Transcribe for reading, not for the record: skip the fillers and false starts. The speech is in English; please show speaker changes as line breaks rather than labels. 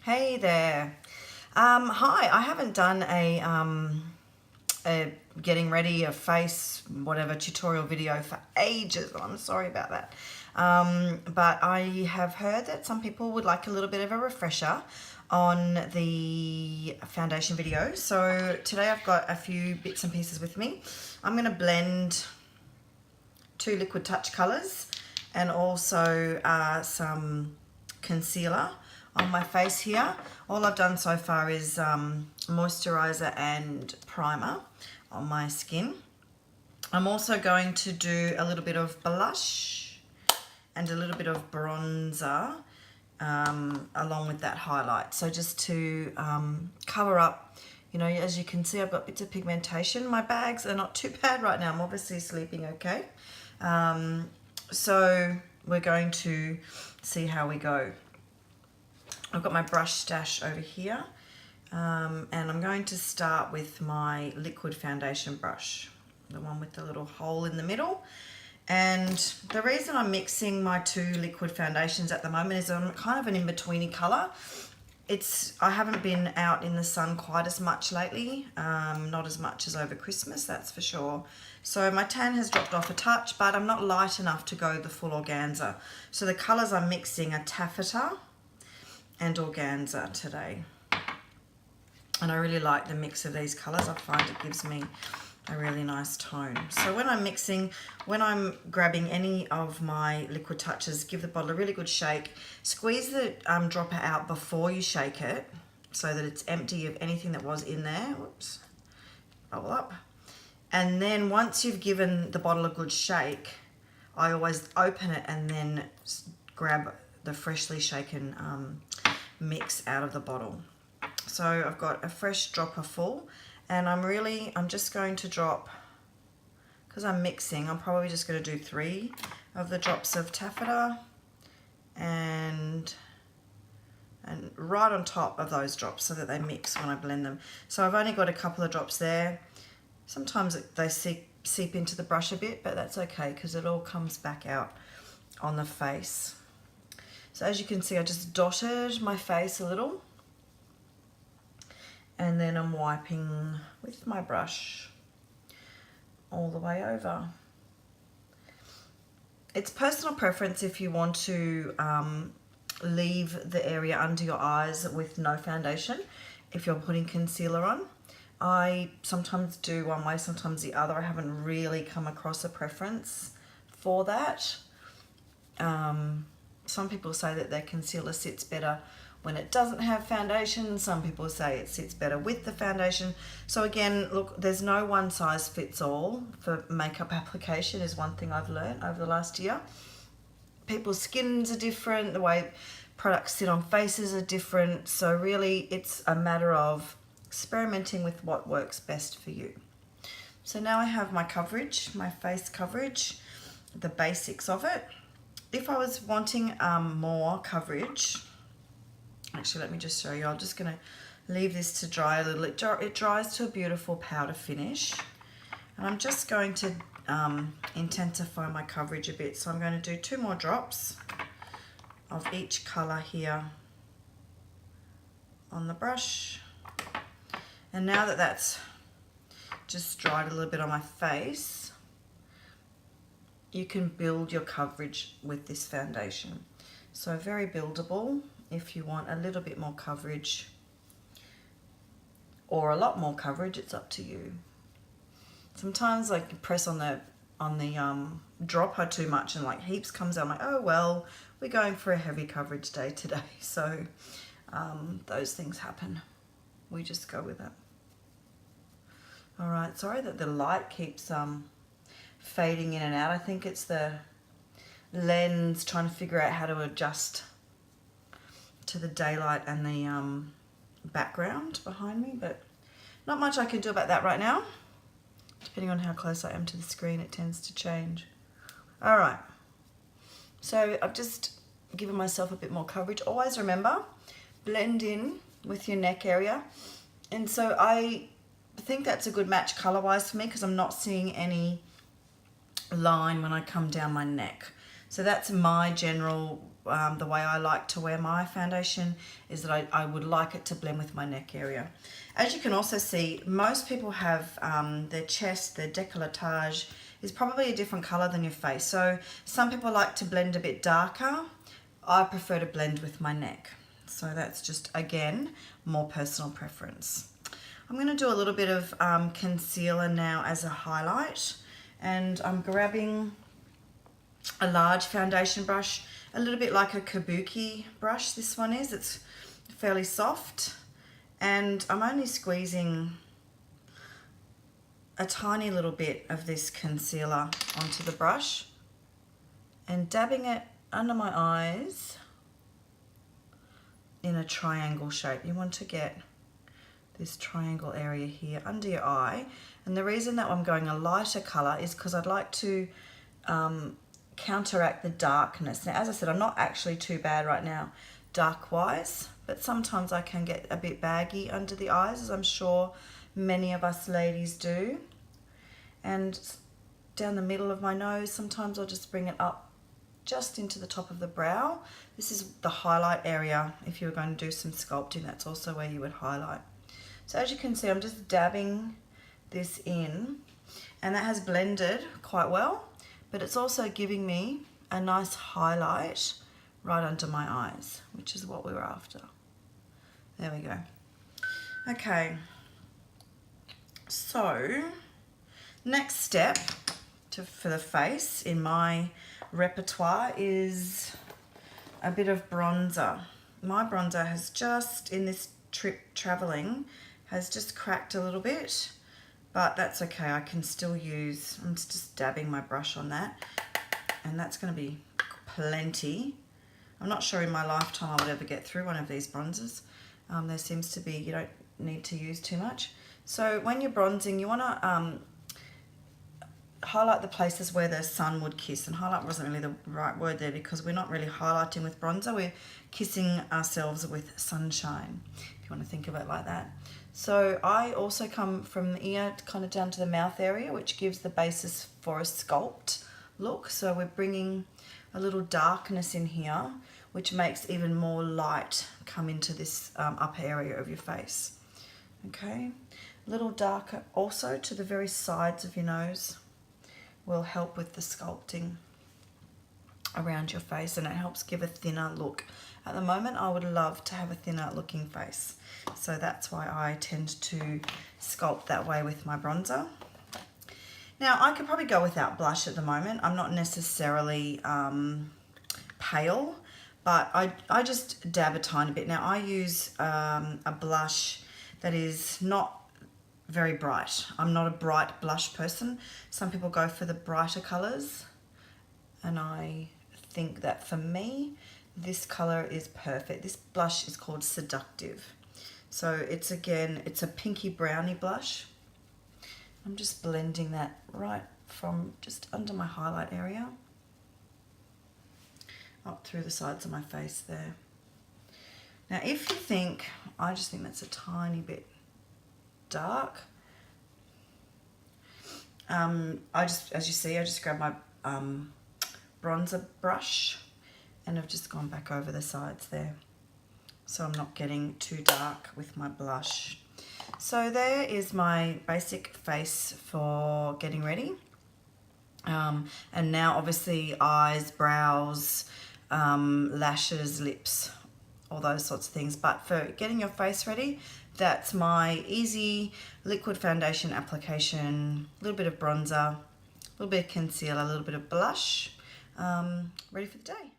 Hey there. Hi, I haven't done a getting ready a face whatever tutorial video for ages. I'm sorry about that. But I have heard that some people would like a little bit of a refresher on the foundation video. So today I've got a few bits and pieces with me. I'm going to blend two liquid touch colors and also some concealer on my face here. All I've done so far is moisturizer and primer on my skin. I'm also going to do a little bit of blush and a little bit of bronzer along with that highlight. So just to cover up, you know, as you can see, I've got bits of pigmentation. My bags are not too bad right now. I'm obviously sleeping okay. So we're going to see how we go. I've got my brush stash over here, and I'm going to start with my liquid foundation brush, the one with the little hole in the middle. And the reason I'm mixing my two liquid foundations at the moment is I'm kind of an in-betweeny colour. I haven't been out in the sun quite as much lately, not as much as over Christmas, that's for sure. So my tan has dropped off a touch, but I'm not light enough to go the full organza. So the colours I'm mixing are taffeta and organza today. And I really like the mix of these colours. I find it gives me a really nice tone. So when I'm mixing, when I'm grabbing any of my liquid touches, give the bottle a really good shake. Squeeze the dropper out before you shake it so that it's empty of anything that was in there. Whoops, bubble up. And then once you've given the bottle a good shake, I always open it and then grab the freshly shaken mix out of the bottle. So I've got a fresh dropper full, and I'm just going to drop, because I'm mixing, I'm probably just going to do 3 of the drops of taffeta and right on top of those drops so that they mix when I blend them. So I've only got a couple of drops there. Sometimes they seep into the brush a bit, but that's okay because it all comes back out on the face. So as you can see, I just dotted my face a little, and then I'm wiping with my brush all the way over. It's personal preference if you want to leave the area under your eyes with no foundation if you're putting concealer on. I sometimes do one way, sometimes the other. I haven't really come across a preference for that. Some people say that their concealer sits better when it doesn't have foundation. Some people say it sits better with the foundation. So again, look, there's no one size fits all for makeup application is one thing I've learned over the last year. People's skins are different, the way products sit on faces are different. So really it's a matter of experimenting with what works best for you. So now I have my coverage, my face coverage, the basics of it. If I was wanting more coverage, actually let me just show you. I'm just going to leave this to dry a little. It dries to a beautiful powder finish. And I'm just going to intensify my coverage a bit. So I'm going to do 2 more drops of each colour here on the brush. And now that that's just dried a little bit on my face, you can build your coverage with this foundation. So very buildable if you want a little bit more coverage or a lot more coverage, it's up to you. Sometimes I can press on the dropper too much and like heaps comes out. I'm like, oh well, we're going for a heavy coverage day today. So those things happen. We just go with it. All right, sorry that the light keeps fading in and out. I think it's the lens trying to figure out how to adjust to the daylight and the background behind me, but not much I can do about that right now. Depending on how close I am to the screen, it tends to change. All right, so I've just given myself a bit more coverage. Always remember, blend in with your neck area. And so I think that's a good match color-wise for me because I'm not seeing any line when I come down my neck. So that's my general the way I like to wear my foundation is that I would like it to blend with my neck area. As you can also see, most people have their chest, their décolletage is probably a different colour than your face. So some people like to blend a bit darker. I prefer to blend with my neck. So that's just, again, more personal preference. I'm going to do a little bit of concealer now as a highlight. And I'm grabbing a large foundation brush, a little bit like a kabuki brush this one is. It's fairly soft. And I'm only squeezing a tiny little bit of this concealer onto the brush and dabbing it under my eyes in a triangle shape. You want to get this triangle area here under your eye. And the reason that I'm going a lighter colour is because I'd like to counteract the darkness. Now, as I said, I'm not actually too bad right now dark-wise, but sometimes I can get a bit baggy under the eyes, as I'm sure many of us ladies do. And down the middle of my nose, sometimes I'll just bring it up just into the top of the brow. This is the highlight area. If you were going to do some sculpting, that's also where you would highlight. So as you can see, I'm just dabbing this in, and that has blended quite well, but it's also giving me a nice highlight right under my eyes, which is what we were after. There we go. Okay, so next step for the face in my repertoire is a bit of bronzer. My bronzer has just, in this trip traveling, has just cracked a little bit, but that's okay. I can still use, I'm just dabbing my brush on that, and that's going to be plenty. I'm not sure in my lifetime I would ever get through one of these bronzers. There seems to be, you don't need to use too much. So when you're bronzing, you want to highlight the places where the sun would kiss, and highlight wasn't really the right word there because we're not really highlighting with bronzer, we're kissing ourselves with sunshine, if you want to think of it like that. So I also come from the ear kind of down to the mouth area, which gives the basis for a sculpt look. So we're bringing a little darkness in here, which makes even more light come into this upper area of your face. Okay, a little darker also to the very sides of your nose will help with the sculpting around your face, and it helps give a thinner look. At the moment, I would love to have a thinner looking face, so that's why I tend to sculpt that way with my bronzer. Now, I could probably go without blush at the moment. I'm not necessarily pale, but I just dab a tiny bit. Now, I use a blush that is not very bright. I'm not a bright blush person. Some people go for the brighter colours, and I think that for me, this colour is perfect. This blush is called Seductive. So it's, again, it's a pinky brownie blush. I'm just blending that right from just under my highlight area up through the sides of my face there. Now, if you think, I just think that's a tiny bit dark. As you see, I just grabbed my bronzer brush and I've just gone back over the sides there, so I'm not getting too dark with my blush. So there is my basic face for getting ready. And now obviously eyes, brows, lashes, lips, all those sorts of things. But for getting your face ready, that's my easy liquid foundation application, a little bit of bronzer, a little bit of concealer, a little bit of blush, ready for the day.